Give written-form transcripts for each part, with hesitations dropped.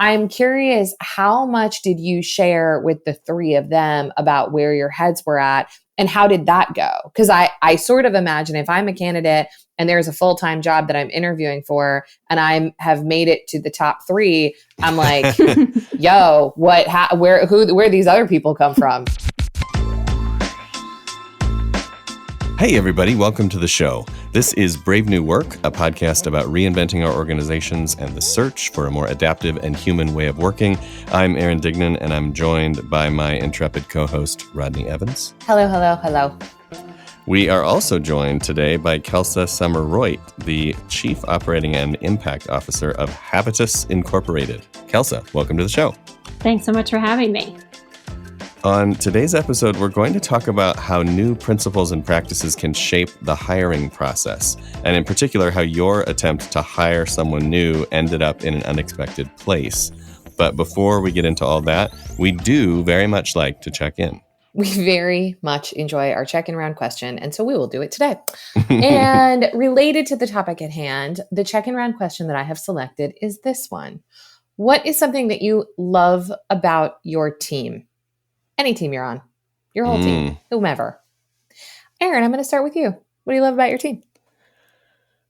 I'm curious, how much did you share with the three of them about where your heads were at, and how did that go? Because I sort of imagine if I'm a candidate and there's a full-time job that I'm interviewing for and I have made it to the top three, I'm like, yo, where these other people come from? Hey, everybody. Welcome to the show. This is Brave New Work, a podcast about reinventing our organizations and the search for a more adaptive and human way of working. I'm Aaron Dignan, and I'm joined by my intrepid co-host, Rodney Evans. Hello, hello, hello. We are also joined today by Kelsa Summer Roidt, the Chief Operating and Impact Officer of Habitus Incorporated. Kelsa, welcome to the show. Thanks so much for having me. On today's episode, we're going to talk about how new principles and practices can shape the hiring process, and in particular, how your attempt to hire someone new ended up in an unexpected place. But before we get into all that, we do very much like to check in. We very much enjoy our check-in round question, and so we will do it today. And related to the topic at hand, the check-in round question that I have selected is this one. What is something that you love about your team? Any team you're on, your whole team, whomever. Aaron, I'm going to start with you. What do you love about your team?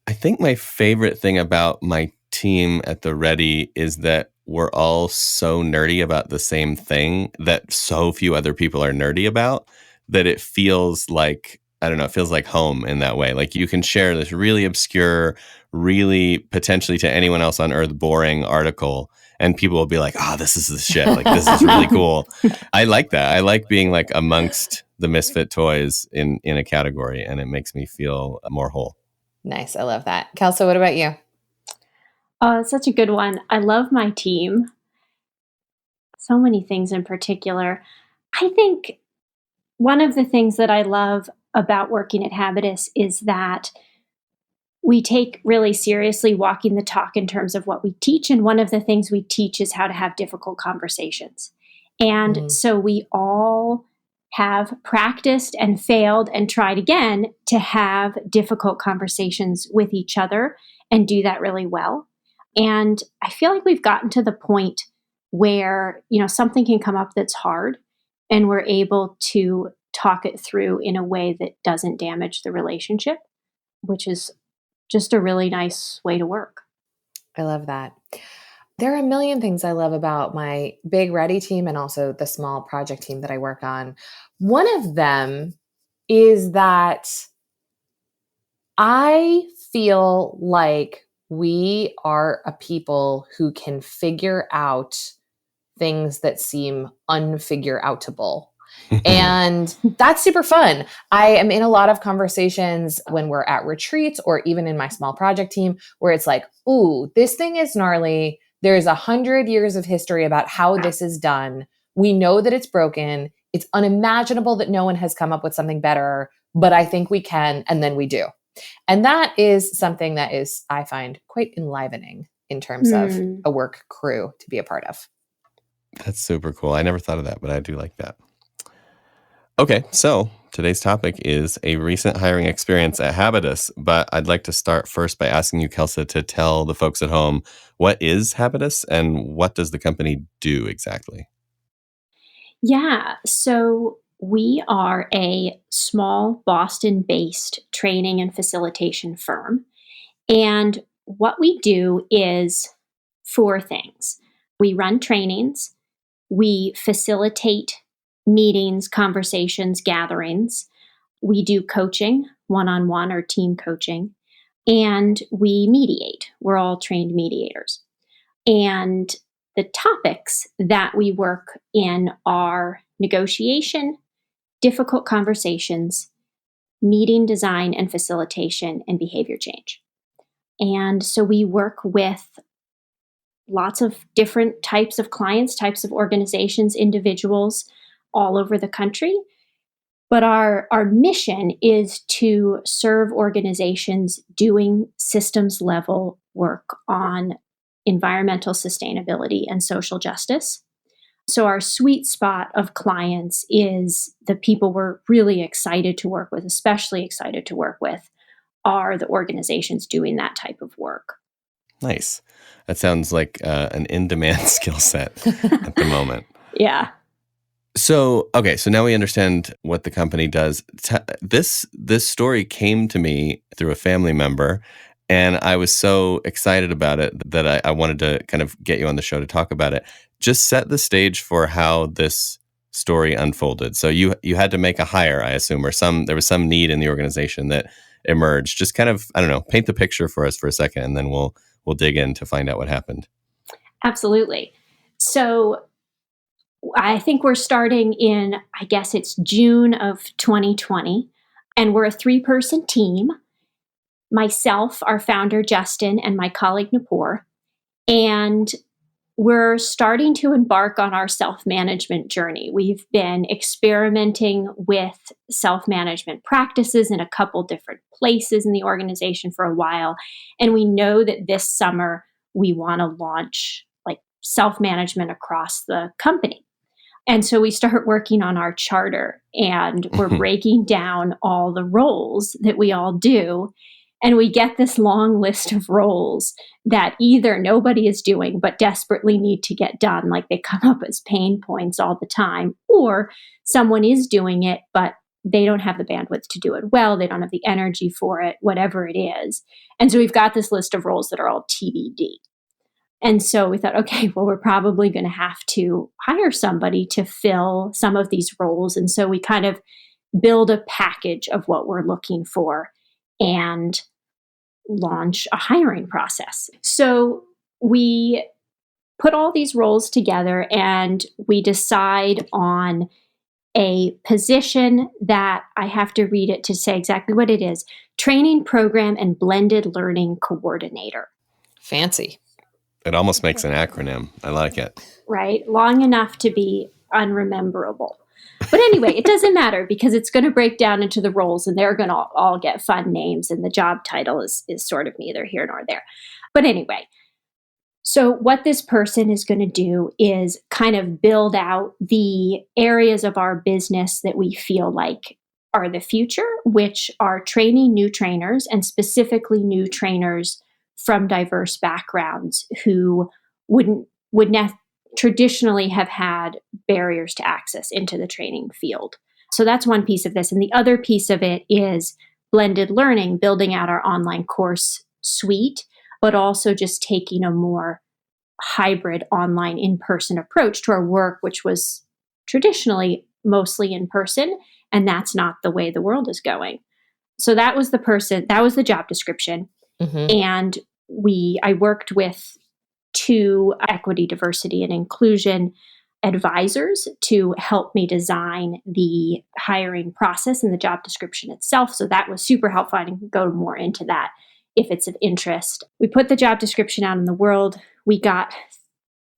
I think my favorite thing about my team at the Ready is that we're all so nerdy about the same thing that so few other people are nerdy about, that it feels like, I don't know, it feels like home in that way. Like you can share this really obscure, really potentially to anyone else on earth boring article, and people will be like, oh, this is the shit. Like, this is really cool. I like that. I like being like amongst the misfit toys in a category, and it makes me feel more whole. Nice. I love that. Kelsa, what about you? Such a good one. I love my team. So many things in particular. I think one of the things that I love about working at Habitus is that we take really seriously walking the talk in terms of what we teach. And one of the things we teach is how to have difficult conversations. And so we all have practiced and failed and tried again to have difficult conversations with each other and do that really well. And I feel like we've gotten to the point where, something can come up that's hard and we're able to talk it through in a way that doesn't damage the relationship, which is just a really nice way to work. I love that. There are a million things I love about my big Ready team and also the small project team that I work on. One of them is that I feel like we are a people who can figure out things that seem unfigure-outable. And that's super fun. I am in a lot of conversations when we're at retreats or even in my small project team where it's like, ooh, this thing is gnarly. There's 100 years of history about how this is done. We know that it's broken. It's unimaginable that no one has come up with something better, but I think we can, and then we do. And that is something that is, I find, quite enlivening in terms of a work crew to be a part of. That's super cool. I never thought of that, but I do like that. Okay, so today's topic is a recent hiring experience at Habitus, but I'd like to start first by asking you, Kelsa, to tell the folks at home, what is Habitus and what does the company do exactly? Yeah, so we are a small Boston-based training and facilitation firm. And what we do is 4 things. We run trainings, we facilitate meetings, conversations, gatherings. We do coaching, one-on-one or team coaching, and we mediate. We're all trained mediators. And the topics that we work in are negotiation, difficult conversations, meeting design and facilitation, and behavior change. And so we work with lots of different types of clients, types of organizations, individuals, all over the country. But our mission is to serve organizations doing systems level work on environmental sustainability and social justice. So our sweet spot of clients is the people we're really excited to work with, especially excited to work with, are the organizations doing that type of work. Nice. That sounds like an in-demand skill set at the moment. Yeah. So now we understand what the company does. This story came to me through a family member, and I was so excited about it that I wanted to kind of get you on the show to talk about it. Just set the stage for how this story unfolded. So you had to make a hire, I assume, or there was some need in the organization that emerged. Just kind of, I don't know, paint the picture for us for a second, and then we'll dig in to find out what happened. Absolutely. So I think we're starting in, I guess it's June of 2020, and we're a 3-person team. Myself, our founder, Justin, and my colleague, Nupur. And we're starting to embark on our self-management journey. We've been experimenting with self-management practices in a couple different places in the organization for a while. And we know that this summer we want to launch like self-management across the company. And so we start working on our charter, and we're breaking down all the roles that we all do. And we get this long list of roles that either nobody is doing but desperately need to get done, like they come up as pain points all the time, or someone is doing it, but they don't have the bandwidth to do it well. They don't have the energy for it, whatever it is. And so we've got this list of roles that are all TBD. And so we thought, okay, well, we're probably going to have to hire somebody to fill some of these roles. And so we kind of build a package of what we're looking for and launch a hiring process. So we put all these roles together and we decide on a position that I have to read it to say exactly what it is: training program and blended learning coordinator. Fancy. It almost makes an acronym. I like it. Right? Long enough to be unrememberable. But anyway, it doesn't matter because it's going to break down into the roles and they're going to all get fun names, and the job title is sort of neither here nor there. But anyway, so what this person is going to do is kind of build out the areas of our business that we feel like are the future, which are training new trainers, and specifically new trainers from diverse backgrounds who would traditionally have had barriers to access into the training field. So that's one piece of this. And the other piece of it is blended learning, building out our online course suite, but also just taking a more hybrid online in-person approach to our work, which was traditionally mostly in person. And that's not the way the world is going. So that was the job description. Mm-hmm. And I worked with 2 equity, diversity, and inclusion advisors to help me design the hiring process and the job description itself. So that was super helpful. I can go more into that if it's of interest. We put the job description out in the world. We got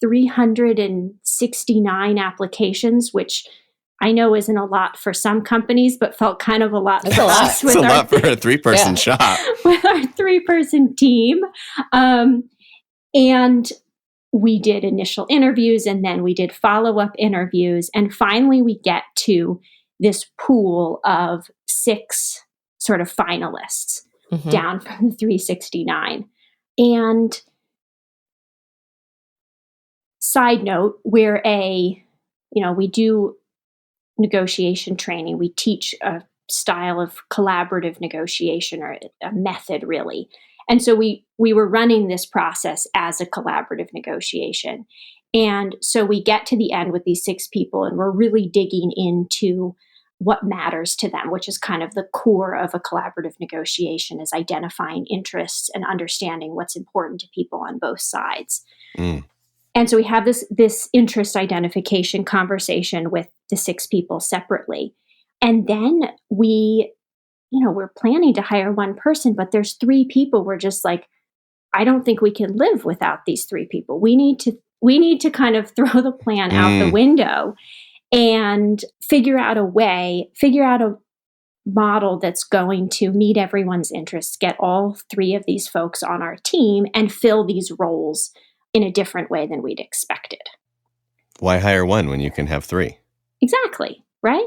369 applications, which I know isn't a lot for some companies, but felt kind of a lot for us. It's a lot for a 3-person shop. With our 3-person team. And we did initial interviews, and then we did follow-up interviews. And finally, we get to this pool of 6 sort of finalists down from the 369. And side note, we do negotiation training. We teach a style of collaborative negotiation, or a method, really. And so we were running this process as a collaborative negotiation. And so we get to the end with these 6 people, and we're really digging into what matters to them, which is kind of the core of a collaborative negotiation, is identifying interests and understanding what's important to people on both sides. Mm. And so we have this interest identification conversation with the 6 people separately. And then we're planning to hire one person, but there's 3 people. We're just like, I don't think we can live without these 3 people. We need to kind of throw the plan out the window and figure out a model that's going to meet everyone's interests, get all 3 of these folks on our team, and fill these roles in a different way than we'd expected. Why hire one when you can have 3? Exactly, right?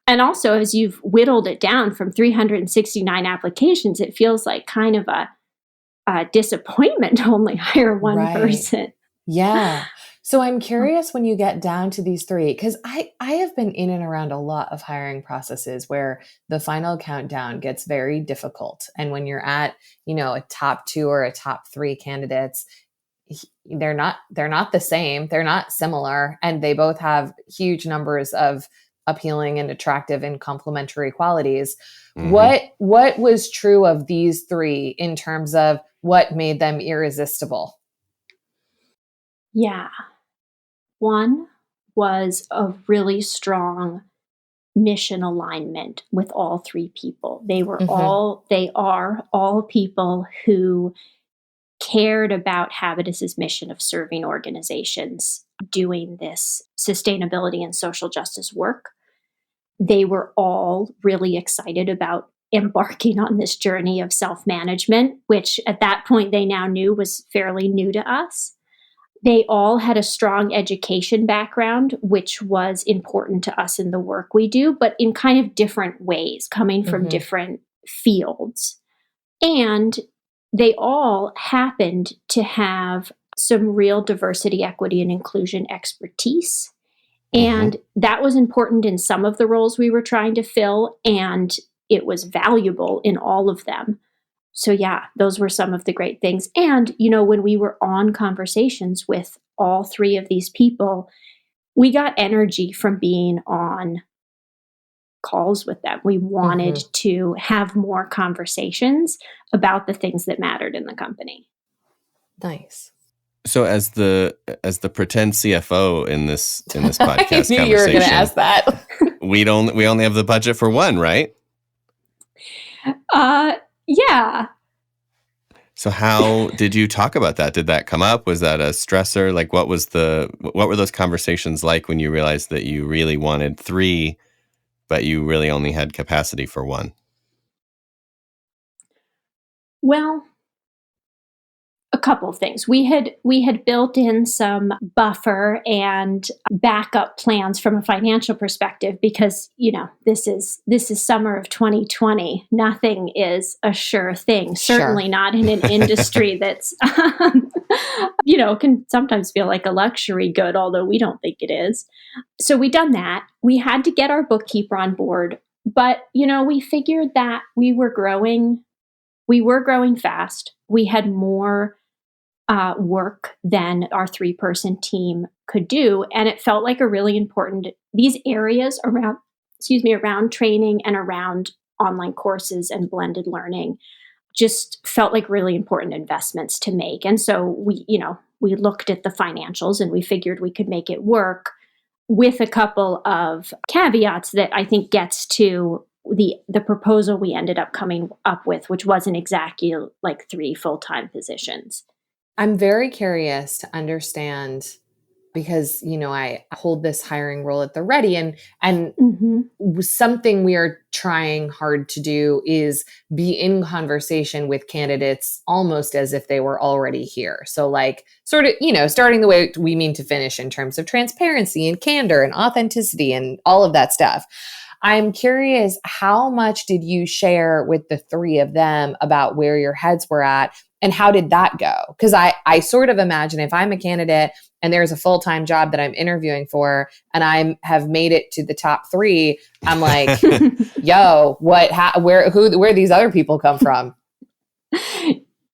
And also, as you've whittled it down from 369 applications, it feels like kind of a disappointment to only hire one person. Yeah. So I'm curious when you get down to these three, because I have been in and around a lot of hiring processes where the final countdown gets very difficult. And when you're at, a top 2 or a top 3 candidates, they're not the same. They're not similar. And they both have huge numbers of appealing and attractive and complementary qualities. Mhm. What was true of these three in terms of what made them irresistible? Yeah. One was a really strong mission alignment with all three people. They are all people who cared about Habitus's mission of serving organizations doing this sustainability and social justice work. They were all really excited about embarking on this journey of self-management, which at that point they now knew was fairly new to us. They all had a strong education background, which was important to us in the work we do, but in kind of different ways, coming from different fields. And they all happened to have some real diversity, equity, and inclusion expertise. And that was important in some of the roles we were trying to fill, and it was valuable in all of them. So yeah, those were some of the great things. And, when we were on conversations with all three of these people, we got energy from being on calls with them. We wanted to have more conversations about the things that mattered in the company. Nice. So as the pretend CFO in this podcast I knew you were going to ask that. we only have the budget for one, right? Yeah. So how did you talk about that? Did that come up? Was that a stressor? Like what were those conversations like when you realized that you really wanted 3, but you really only had capacity for 1? Well, a couple of things. We had built in some buffer and backup plans from a financial perspective because, this is summer of 2020. Nothing is a sure thing. Certainly not in an industry that's can sometimes feel like a luxury good, although we don't think it is. So we done that. We had to get our bookkeeper on board, but we figured that we were growing fast. We had more work than our 3-person team could do. And it felt like a really important, these areas around training and around online courses and blended learning just felt like really important investments to make. And so we looked at the financials and we figured we could make it work with a couple of caveats that I think gets to the proposal we ended up coming up with, which wasn't exactly like 3 full-time positions. I'm very curious to understand because, I hold this hiring role at the Ready and something we are trying hard to do is be in conversation with candidates almost as if they were already here. So like sort of, starting the way we mean to finish in terms of transparency and candor and authenticity and all of that stuff. I'm curious, how much did you share with the 3 of them about where your heads were at? And how did that go? Because I sort of imagine if I'm a candidate and there's a full-time job that I'm interviewing for and I have made it to the top 3, I'm like, yo, where these other people come from?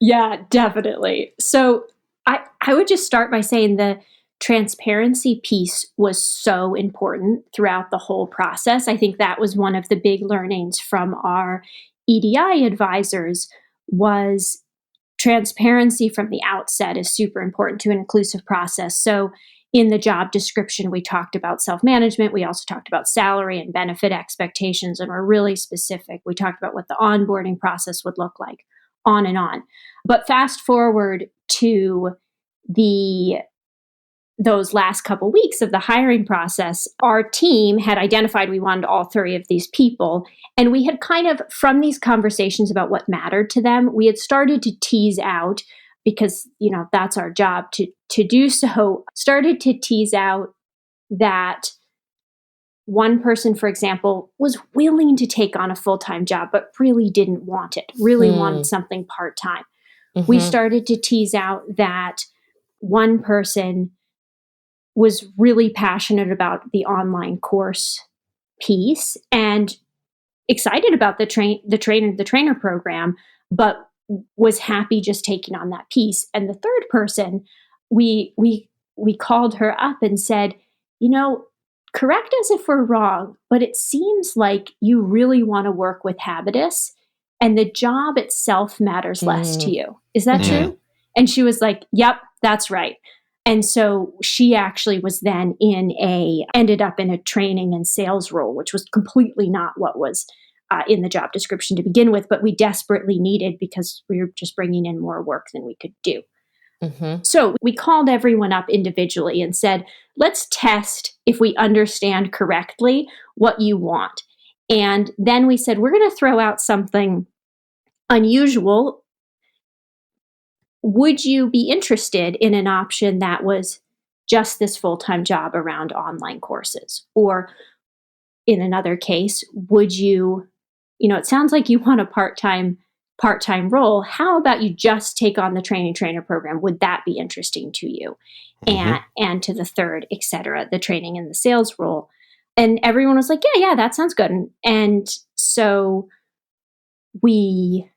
Yeah, definitely. So I would just start by saying the transparency piece was so important throughout the whole process. I think that was one of the big learnings from our EDI advisors was transparency from the outset is super important to an inclusive process. So in the job description, we talked about self-management. We also talked about salary and benefit expectations, and we're really specific. We talked about what the onboarding process would look like, on and on. But fast forward to those last couple weeks of the hiring process, our team had identified we wanted all 3 of these people. And we had kind of, from these conversations about what mattered to them, we had started to tease out, because, that's our job to do so, started to tease out that one person, for example, was willing to take on a full-time job, but really didn't want it, really wanted something part-time. we Mhm. started to tease out that one person was really passionate about the online course piece and excited about the trainer program, but was happy just taking on that piece. And the third person, we called her up and said, you know, correct us if we're wrong, but it seems like you really want to work with Habitus and the job itself matters less to you. Is that Mhm. true? And she was like, yep, that's right. And so she actually was then ended up in a training and sales role, which was completely not what was in the job description to begin with, but we desperately needed because we were just bringing in more work than we could do. Mhm. So we called everyone up individually and said, let's test if we understand correctly what you want. And then we said, we're going to throw out something unusual. Would you be interested in an option that was just this full-time job around online courses? Or in another case, would you, it sounds like you want a part-time role. How about you just take on the training trainer program? Would that be interesting to you? And to the third, et cetera, the training and the sales role. And everyone was like, yeah, that sounds good. And so we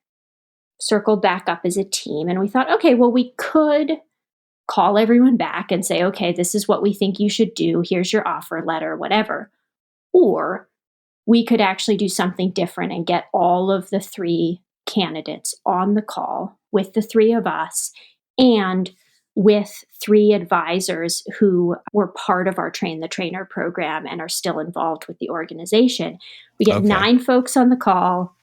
circled back up as a team and we thought, okay, well, we could call everyone back and say, okay, this is what we think you should do. Here's your offer letter, whatever. Or we could actually do something different and get all of the three candidates on the call with the three of us and with three advisors who were part of our Train the Trainer program and are still involved with the organization. We get 9 folks on the call.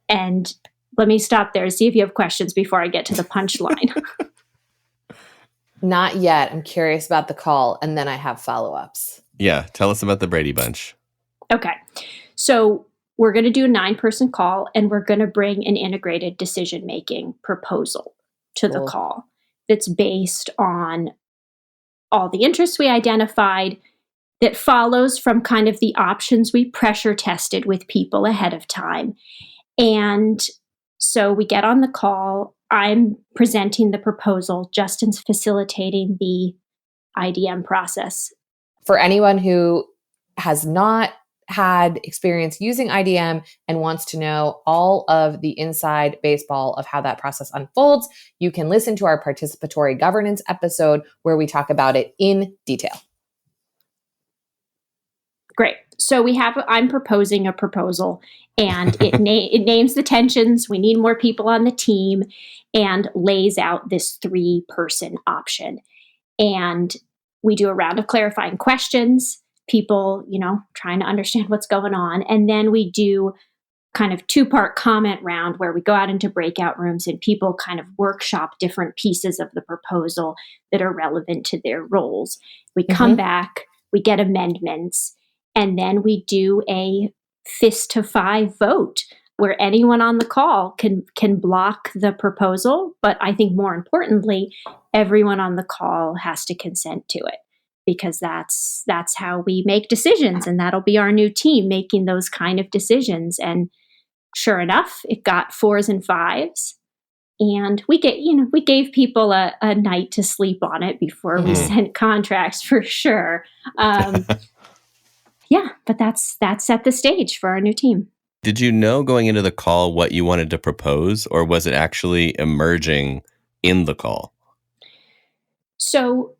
And let me stop there to see if you have questions before I get to the punchline. Not yet. I'm curious about the call, and then I have follow-ups. Yeah, tell us about the Brady Bunch. Okay. So we're going to do a 9-person call, and we're going to bring an integrated decision-making proposal to the call that's based on all the interests we identified, that follows from kind of the options we pressure tested with people ahead of time. And so we get on the call. I'm presenting the proposal. Justin's facilitating the IDM process. For anyone who has not had experience using IDM and wants to know all of the inside baseball of how that process unfolds, you can listen to our participatory governance episode where we talk about it in detail. Great. So I'm proposing a proposal and it names the tensions. We need more people on the team and lays out this 3-person option. And we do a round of clarifying questions, people, trying to understand what's going on. And then we do kind of 2-part comment round where we go out into breakout rooms and people kind of workshop different pieces of the proposal that are relevant to their roles. We come back, we get amendments, and then we do a fist to 5 vote where anyone on the call can block the proposal. But I think more importantly, everyone on the call has to consent to it, because that's how we make decisions. And that'll be our new team making those kind of decisions. And sure enough, it got 4s and 5s. And we gave people a night to sleep on it before we sent contracts for sure. Yeah, but that's set the stage for our new team. Did you know going into the call what you wanted to propose, or was it actually emerging in the call? So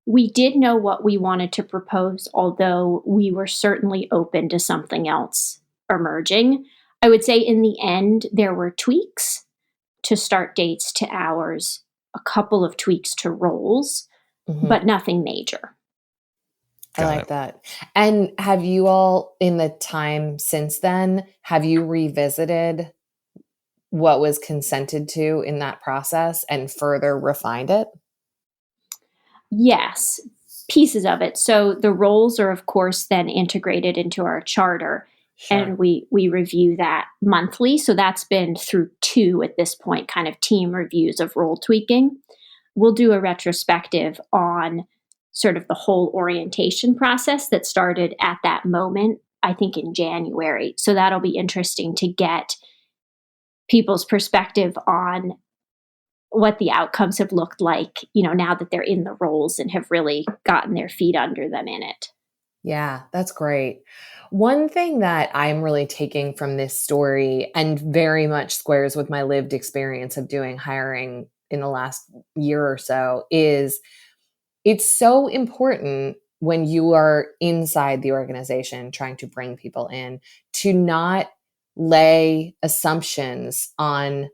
we did know what we wanted to propose, although we were certainly open to something else emerging. I would say in the end, there were tweaks to start dates to hours, a couple of tweaks to roles, but nothing major. I like that. And have you all, in the time since then, have you revisited what was consented to in that process and further refined it? Yes, pieces of it. So the roles are, of course, then integrated into our charter. Sure. And we review that monthly. So that's been through 2 at this point, kind of team reviews of role tweaking. We'll do a retrospective on sort of the whole orientation process that started at that moment, I think in January. So that'll be interesting to get people's perspective on what the outcomes have looked like, now that they're in the roles and have really gotten their feet under them in it. Yeah, that's great. One thing that I'm really taking from this story and very much squares with my lived experience of doing hiring in the last year or so is it's so important when you are inside the organization trying to bring people in to not lay assumptions on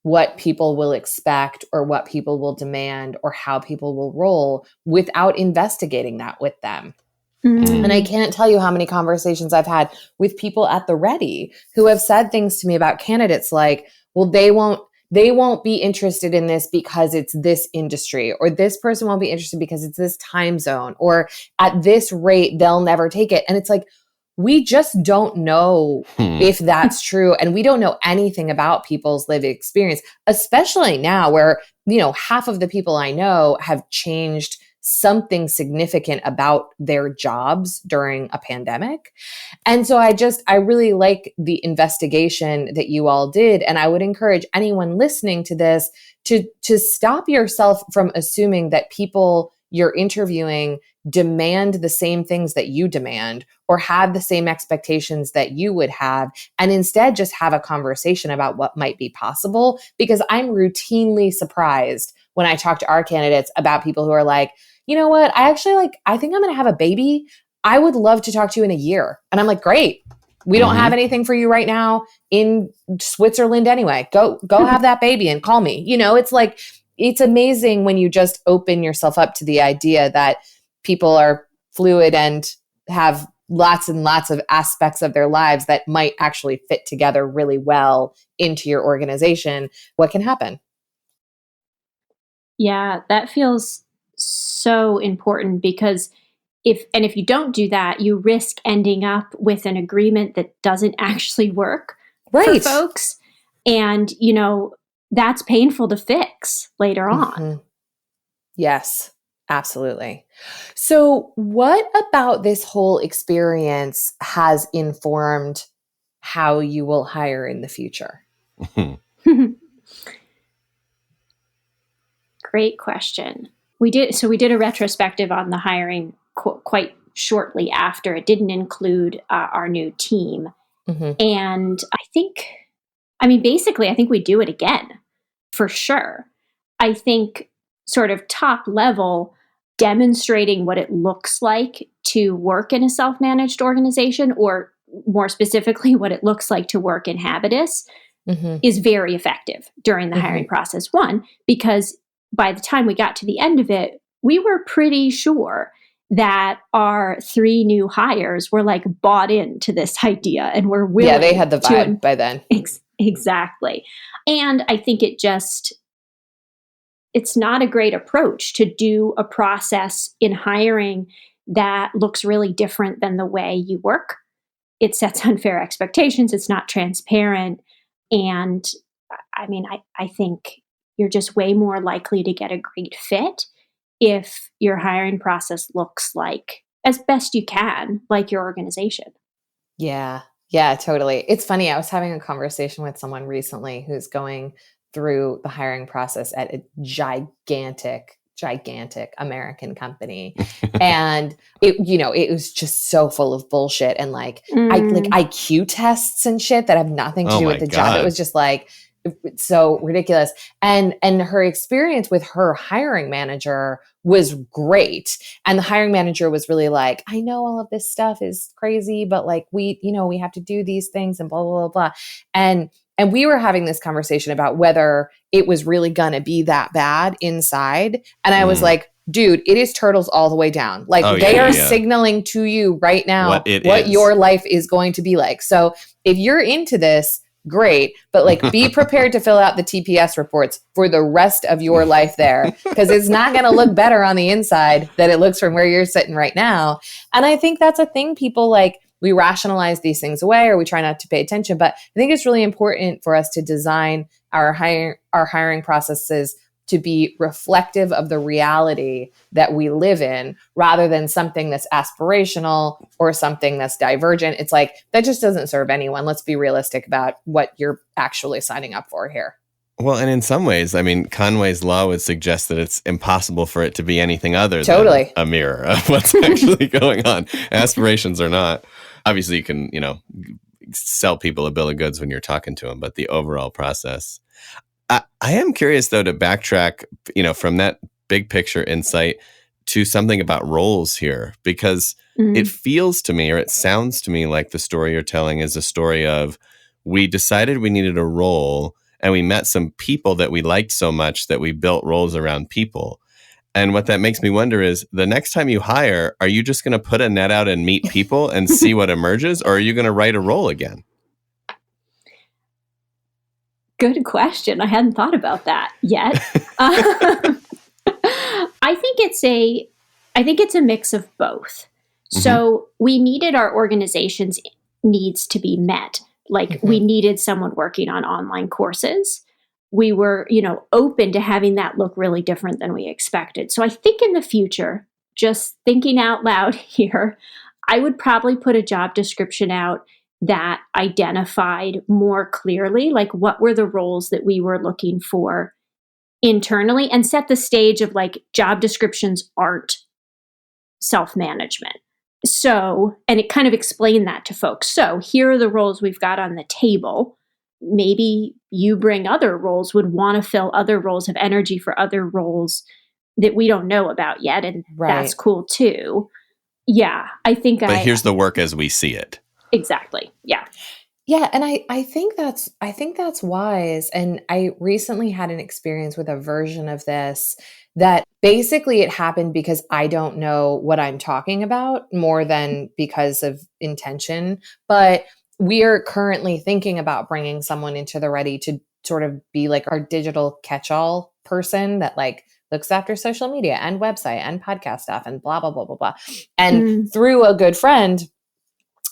what people will expect or what people will demand or how people will roll without investigating that with them. And I can't tell you how many conversations I've had with people at the Ready who have said things to me about candidates like, well, they won't be interested in this because it's this industry, or this person won't be interested because it's this time zone, or at this rate, they'll never take it. And it's like, we just don't know if that's true. And we don't know anything about people's lived experience, especially now where, half of the people I know have changed something significant about their jobs during a pandemic. And so I really like the investigation that you all did. And I would encourage anyone listening to this to stop yourself from assuming that people you're interviewing demand the same things that you demand or have the same expectations that you would have, and instead just have a conversation about what might be possible. Because I'm routinely surprised when I talk to our candidates about people who are like, you know what? I think I'm going to have a baby. I would love to talk to you in a year. And I'm like, great. We don't have anything for you right now in Switzerland anyway. Go have that baby and call me. It's like, it's amazing when you just open yourself up to the idea that people are fluid and have lots and lots of aspects of their lives that might actually fit together really well into your organization. What can happen? Yeah, that feels so important, because if you don't do that, you risk ending up with an agreement that doesn't actually work for folks. And, that's painful to fix later on. Yes, absolutely. So what about this whole experience has informed how you will hire in the future? Great question. We did a retrospective on the hiring quite shortly after. It didn't include our new team. And I think we do it again, for sure. I think sort of top level, demonstrating what it looks like to work in a self-managed organization, or more specifically, what it looks like to work in Habitus, is very effective during the hiring process. One, because by the time we got to the end of it, we were pretty sure that our 3 new hires were like bought into this idea and were willing. Yeah, they had the vibe by then. Exactly. And I think it's not a great approach to do a process in hiring that looks really different than the way you work. It sets unfair expectations. It's not transparent. And I think you're just way more likely to get a great fit if your hiring process looks like, as best you can, like your organization. Yeah, totally. It's funny. I was having a conversation with someone recently who's going through the hiring process at a gigantic American company. And it was just so full of bullshit and like IQ tests and shit that have nothing to do with the job. It was just like so ridiculous. And her experience with her hiring manager was great. And the hiring manager was really like, I know all of this stuff is crazy, but like we have to do these things and blah, blah, blah, blah. And we were having this conversation about whether it was really going to be that bad inside. And I was like, dude, it is turtles all the way down. Like they are signaling to you right now what your life is going to be like. So if you're into this, great. But like be prepared to fill out the TPS reports for the rest of your life there, because it's not going to look better on the inside than it looks from where you're sitting right now. And I think that's a thing people like. We rationalize these things away or we try not to pay attention. But I think it's really important for us to design our hiring processes to be reflective of the reality that we live in, rather than something that's aspirational or something that's divergent. It's like, that just doesn't serve anyone. Let's be realistic about what you're actually signing up for here. Well, and in some ways, I mean, Conway's law would suggest that it's impossible for it to be anything other Totally. than a mirror of what's actually going on. Aspirations or not. Obviously, you can, sell people a bill of goods when you're talking to them, but the overall process. I am curious, though, to backtrack, from that big picture insight to something about roles here, because it feels to me, or it sounds to me like the story you're telling is a story of, we decided we needed a role and we met some people that we liked so much that we built roles around people. And what that makes me wonder is, the next time you hire, are you just going to put a net out and meet people and see what emerges? Or are you going to write a role again? Good question. I hadn't thought about that yet. I think it's a mix of both. So we needed our organization's needs to be met. Like we needed someone working on online courses. We were, open to having that look really different than we expected. So I think in the future, just thinking out loud here, I would probably put a job description out that identified more clearly, like what were the roles that we were looking for internally, and set the stage of like, job descriptions aren't self-management. So, and it kind of explained that to folks. So here are the roles we've got on the table. Maybe you bring other roles, would want to fill other roles, have energy for other roles that we don't know about yet. And that's cool too. Yeah, I think But here's the work as we see it. Exactly. Yeah. Yeah, and I think that's wise. And I recently had an experience with a version of this that basically it happened because I don't know what I'm talking about more than because of intention. But we are currently thinking about bringing someone into the Ready to sort of be like our digital catch-all person that like looks after social media and website and podcast stuff and blah, blah, blah, blah, blah. And through a good friend,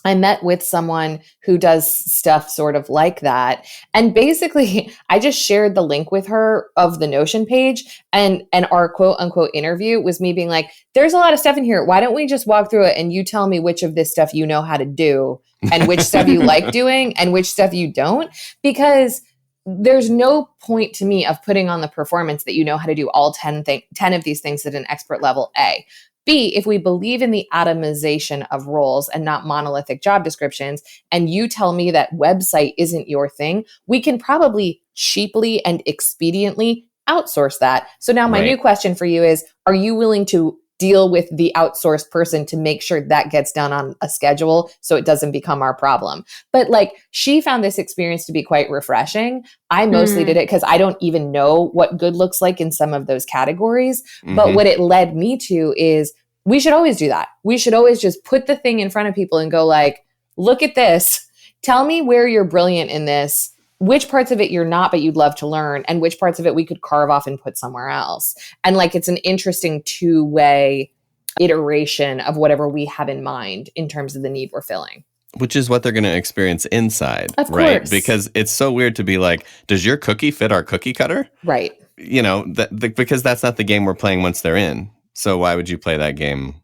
I met with someone who does stuff sort of like that. And basically, I just shared the link with her of the Notion page. And our quote unquote interview was me being like, there's a lot of stuff in here. Why don't we just walk through it and you tell me which of this stuff you know how to do and which stuff you like doing and which stuff you don't? Because there's no point to me of putting on the performance that you know how to do all 10 of these things at an expert level, A. B, if we believe in the atomization of roles and not monolithic job descriptions, and you tell me that website isn't your thing, we can probably cheaply and expediently outsource that. So now my new question for you is, are you willing to deal with the outsourced person to make sure that gets done on a schedule so it doesn't become our problem? But like, she found this experience to be quite refreshing. I mostly did it because I don't even know what good looks like in some of those categories. But what it led me to is, we should always do that. We should always just put the thing in front of people and go like, look at this. Tell me where you're brilliant in this, which parts of it you're not, but you'd love to learn, and which parts of it we could carve off and put somewhere else. And like, it's an interesting two-way iteration of whatever we have in mind in terms of the need we're filling. Which is what they're going to experience inside, of right? Course. Because it's so weird to be like, does your cookie fit our cookie cutter? Right. Because that's not the game we're playing once they're in. So why would you play that game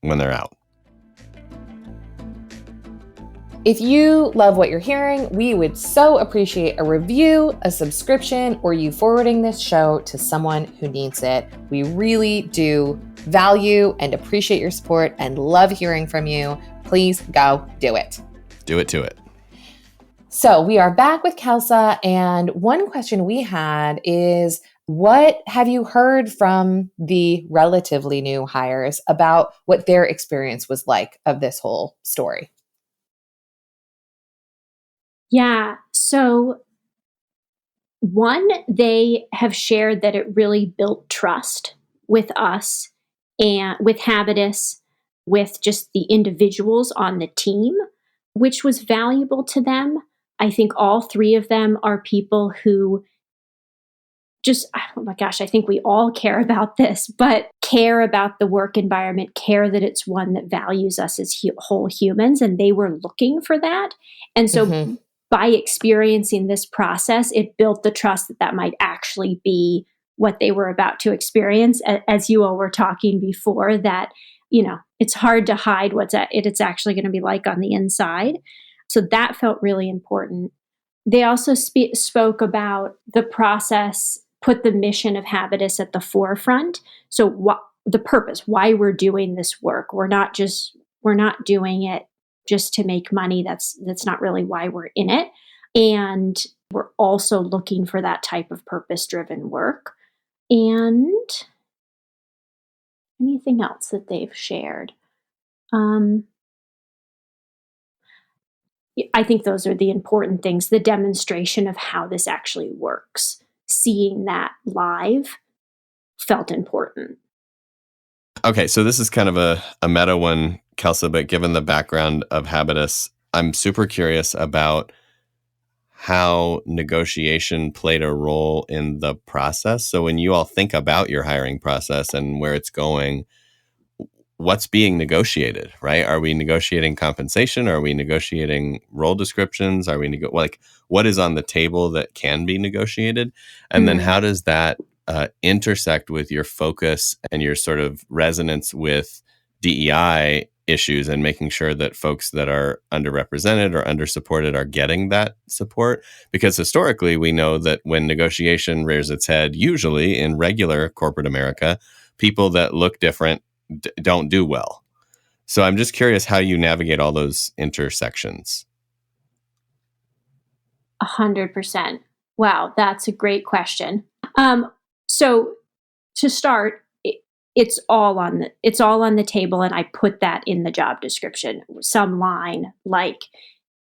when they're out? If you love what you're hearing, we would so appreciate a review, a subscription, or you forwarding this show to someone who needs it. We really do value and appreciate your support and love hearing from you. Please go do it. Do it to it. So we are back with Kelsa, and one question we had is, what have you heard from the relatively new hires about what their experience was like of this whole story? Yeah. So one, they have shared that it really built trust with us and with Habitus, with just the individuals on the team, which was valuable to them. I think all three of them are people who just, oh my gosh, I think we all care about this, but care about the work environment, care that it's one that values us as whole humans. And they were looking for that. And so by experiencing this process, it built the trust that might actually be what they were about to experience. As you all were talking before, that, it's hard to hide what it's actually going to be like on the inside. So that felt really important. They also spoke about the process, put the mission of Habitus at the forefront. So the purpose, why we're doing this work. We're not doing it just to make money. That's not really why we're in it. And we're also looking for that type of purpose-driven work. And anything else that they've shared? I think those are the important things, the demonstration of how this actually works. Seeing that live felt important. Okay, so this is kind of a meta one, Kelsa, but given the background of Habitus, I'm super curious about how negotiation played a role in the process. So when you all think about your hiring process and where it's going, what's being negotiated, right? Are we negotiating compensation? Are we negotiating role descriptions? Are we what is on the table that can be negotiated? And then how does that intersect with your focus and your sort of resonance with DEI issues and making sure that folks that are underrepresented or undersupported are getting that support? Because historically, we know that when negotiation rears its head, usually in regular corporate America, people that look different don't do well. So I'm just curious how you navigate all those intersections. 100%. Wow, that's a great question. So to start, it's all on the table, and I put that in the job description. Some line like,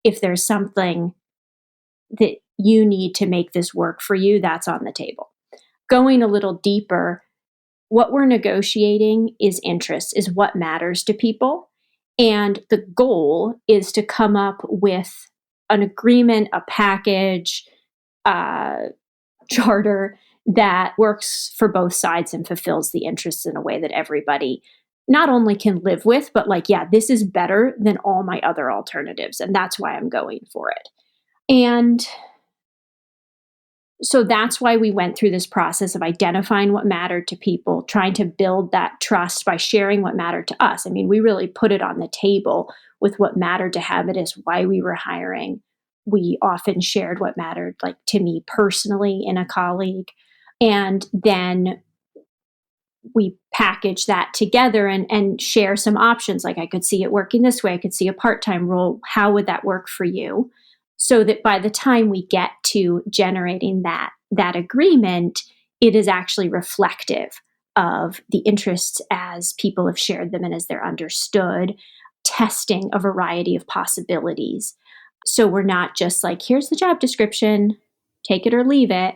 if there's something that you need to make this work for you, that's on the table. Going a little deeper, what we're negotiating is interest, is what matters to people. And the goal is to come up with an agreement, a package, charter that works for both sides and fulfills the interests in a way that everybody not only can live with, but this is better than all my other alternatives. And that's why I'm going for it. And so that's why we went through this process of identifying what mattered to people, trying to build that trust by sharing what mattered to us. I mean, we really put it on the table with what mattered to Habitus, why we were hiring. We often shared what mattered, to me personally in a colleague. And then we package that together and share some options. Like, I could see it working this way. I could see a part-time role. How would that work for you? So that by the time we get to generating that agreement, it is actually reflective of the interests as people have shared them and as they're understood, testing a variety of possibilities. So we're not just here's the job description, take it or leave it.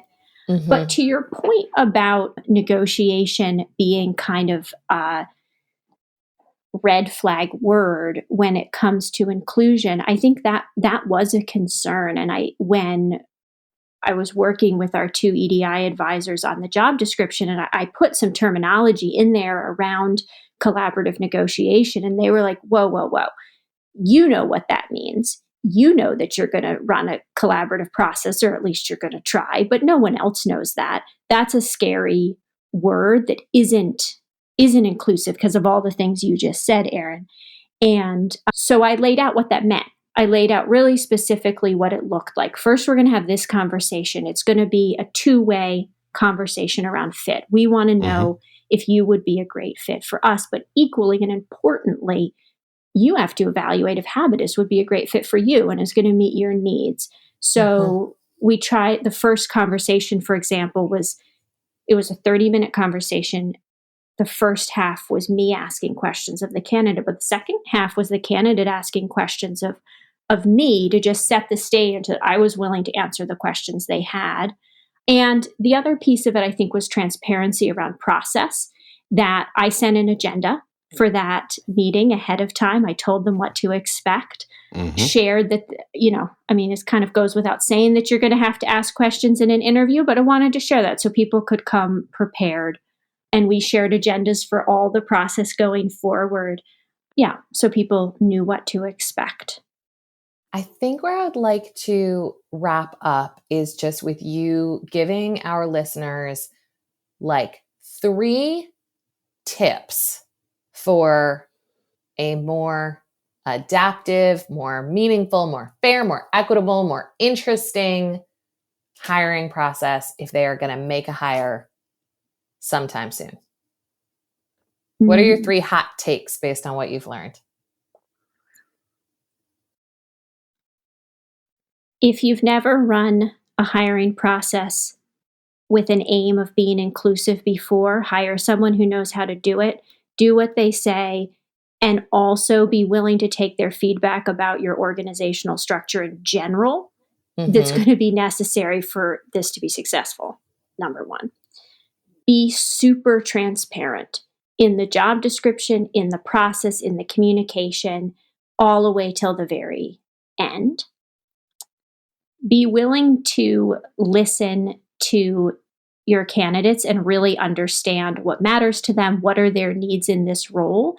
Mm-hmm. But to your point about negotiation being kind of a red flag word when it comes to inclusion, I think that was a concern. And when I was working with our 2 EDI advisors on the job description, and I put some terminology in there around collaborative negotiation, and they were like, whoa, you know what that means. You know that you're going to run a collaborative process, or at least you're going to try, but no one else knows that. That's a scary word that isn't inclusive because of all the things you just said, Erin. And so I laid out what that meant. I laid out really specifically what it looked like. First, we're going to have this conversation. It's going to be a 2-way conversation around fit. We want to know if you would be a great fit for us, but equally and importantly, you have to evaluate if Habitus would be a great fit for you and is going to meet your needs. So we tried the first conversation, for example, it was a 30-minute conversation. The first half was me asking questions of the candidate, but the second half was the candidate asking questions of me to just set the stage that I was willing to answer the questions they had. And the other piece of it, I think, was transparency around process, that I sent an agenda for that meeting ahead of time. I told them what to expect, shared that, it kind of goes without saying that you're going to have to ask questions in an interview, but I wanted to share that so people could come prepared. And we shared agendas for all the process going forward. Yeah, so people knew what to expect. I think where I'd like to wrap up is just with you giving our listeners 3 tips for a more adaptive, more meaningful, more fair, more equitable, more interesting hiring process if they are going to make a hire sometime soon? What are your 3 hot takes based on what you've learned? If you've never run a hiring process with an aim of being inclusive before, hire someone who knows how to do it, do what they say, and also be willing to take their feedback about your organizational structure in general. That's going to be necessary for this to be successful. Number 1, be super transparent in the job description, in the process, in the communication, all the way till the very end. Be willing to listen to your candidates and really understand what matters to them, what are their needs in this role,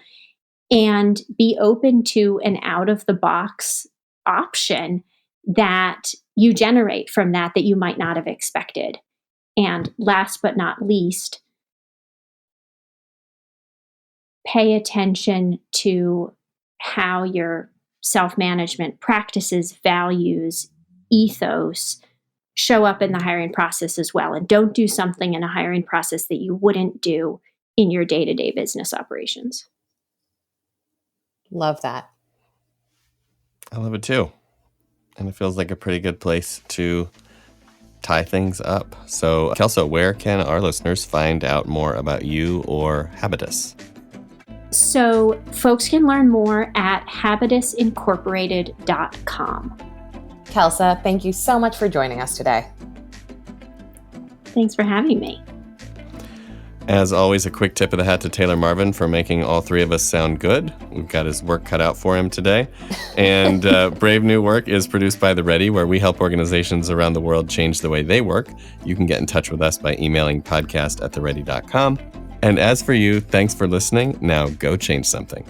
and be open to an out-of-the-box option that you generate from that you might not have expected. And last but not least, pay attention to how your self-management practices, values, ethos show up in the hiring process as well. And don't do something in a hiring process that you wouldn't do in your day-to-day business operations. Love that. I love it too. And it feels like a pretty good place to tie things up. So, Kelsa, where can our listeners find out more about you or Habitus? So, folks can learn more at habitusincorporated.com. Kelsa, thank you so much for joining us today. Thanks for having me. As always, a quick tip of the hat to Taylor Marvin for making all 3 of us sound good. We've got his work cut out for him today. And Brave New Work is produced by The Ready, where we help organizations around the world change the way they work. You can get in touch with us by emailing podcast@theready.com. And as for you, thanks for listening. Now go change something.